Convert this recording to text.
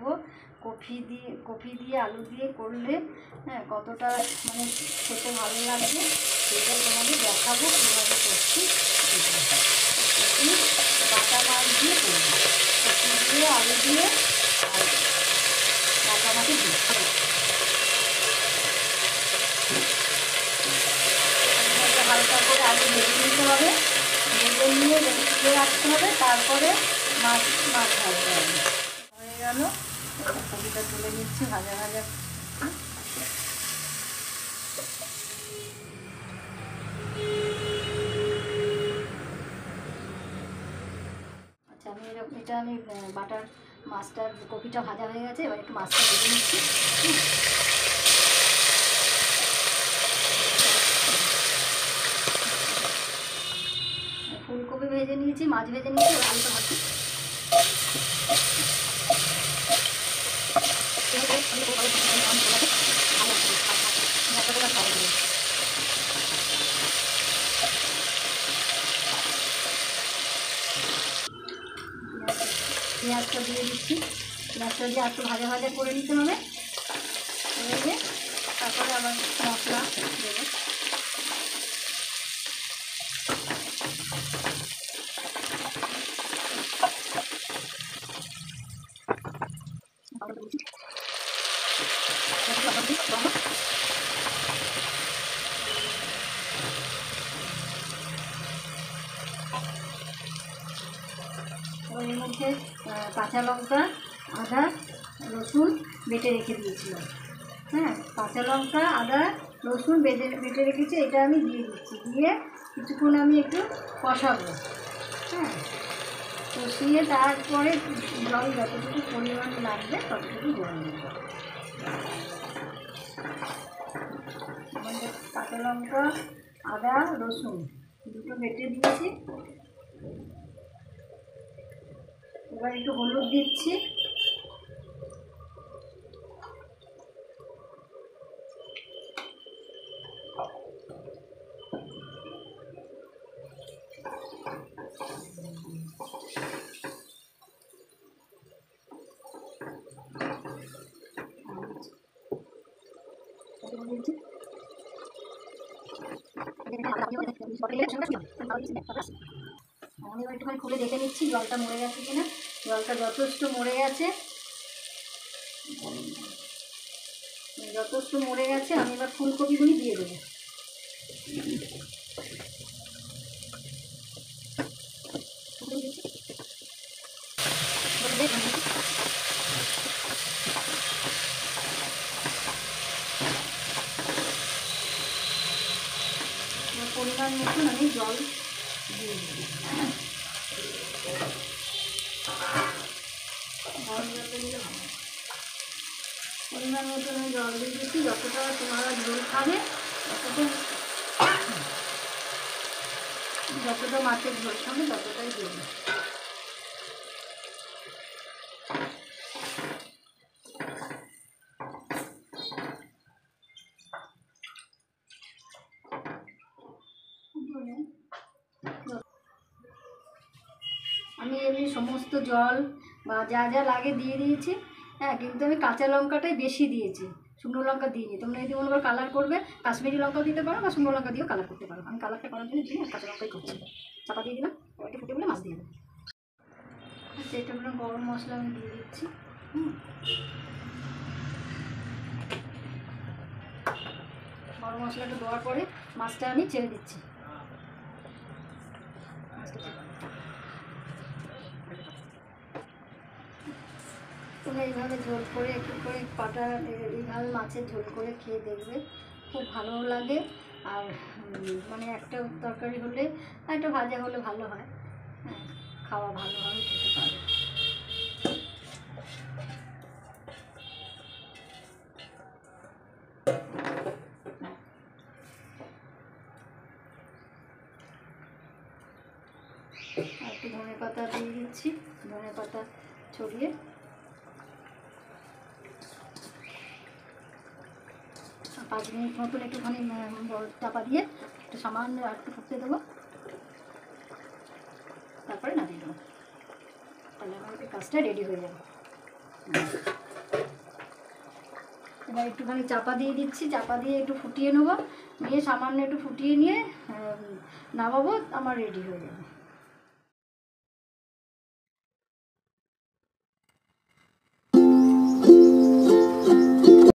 দেখাবো কপি দিয়ে আলু দিয়ে করলে কতটা মানে খেতে ভালো লাগবে সেটা তোমাদের দেখাবো কীভাবে করছি। বাটা মাছ দিয়ে করবো, কপি দিয়ে আলু দিয়ে আর বাটা মাছে দিয়ে হালকা করে আলু ভেজে নিতে হবে, ভেজে নিয়ে তুলে রাখতে হবে, তারপরে মাছ ভাজতে হবে। হয়ে গেল, কপিটা তুলে নিচ্ছি ভাজা ভাজা। আচ্ছা আমি বাটার মাছটার কপিটা ভাজা হয়ে গেছে, এবার একটু মাছটা ভেজে নিচ্ছি। ফুলকপি ভেজে নিয়েছি, মাছ ভেজে নিয়েছি, আলুটা ভাজছি। পেঁয়াজটা দিয়ে দিচ্ছি, পেঁয়াজটা দিয়ে একটু ভাজা ভাজা করে নিতে হবে, এবারে তারপরে আবার মশলা দেবো। এর মধ্যে কাঁচা লঙ্কা, আদা, রসুন বেটে রেখে দিয়েছিলাম। কাঁচা লঙ্কা, আদা, রসুন বেটে রেখেছি, এটা আমি দিয়ে দিচ্ছি। দিয়ে কিছুক্ষণ আমি একটু কষাবো। কষিয়ে তারপরে জল যতটুকু পরিমাণ লাগবে ততটুকু জল দেব। আমাদের কাঁচা লঙ্কা, আদা, রসুন দুটো বেটে দিয়েছি। এবার একটু হলুদ দিচ্ছি, আমি এবার একটুখানি খুলে দেখে নিচ্ছি জলটা মরে গেছে কিনা। জলটা যথেষ্ট মরে গেছে, আমি এবার ফুলকপিগুলি দিয়ে দেবো। পরিমাণ মতন আমি জল দিয়ে দিই। পরিমাণ মতন আমি জল দিয়ে দিচ্ছি, যতটা তোমরা ঝোল খাবে যতটা মাছের ঝোল খাবে ততটাই দেবে। আমি এমনি সমস্ত জল বা যা যা লাগে দিয়ে দিয়েছি। কিন্তু আমি কাঁচা লঙ্কাটাই বেশি দিয়েছি, শুকনো লঙ্কা দিইনি। তোমরা যদি মনে করো কালার করবে কাশ্মীরি লঙ্কাও দিতে পারো বা শুকনো লঙ্কা দিয়েও কালার করতে পারো। আমি কালারটা করার জন্য দিই, কাঁচা লঙ্কাই করছি। চাপা দিয়ে দিলাম, একটু ফুটে বলে মাছ দিয়ে দেবো। আচ্ছা, এটা হলো গরম মশলা আমি দিয়ে দিচ্ছি। গরম মশলাটা দেওয়ার পরে মাছটা আমি ছেড়ে দিচ্ছি। তোমরা এইভাবে ঝোল করে একটু করে এইভাবে মাছের ঝোল করে খেয়ে দেখবে, খুব ভালো লাগে। আর মানে একটা তরকারি হলে একটা ভাজা হলে ভালো হয়, খাওয়া ভালোভাবে খেতে পারে। আর একটু ধনে পাতা দিয়ে দিচ্ছি, ধনে পাতা ছড়িয়ে। 5 মিনিট মতন একটুখানি চাপা দিয়ে একটু সামান্য একটু ফুটতে দেবো, তারপরে নামিয়ে দেবো। তাহলে আমার কাজটা রেডি হয়ে যাবে। এবার একটুখানি চাপা দিয়ে দিচ্ছি, চাপা দিয়ে একটু ফুটিয়ে নেবো, নিয়ে সামান্য একটু ফুটিয়ে নিয়ে নামাবো, আমার রেডি হয়ে যাবে।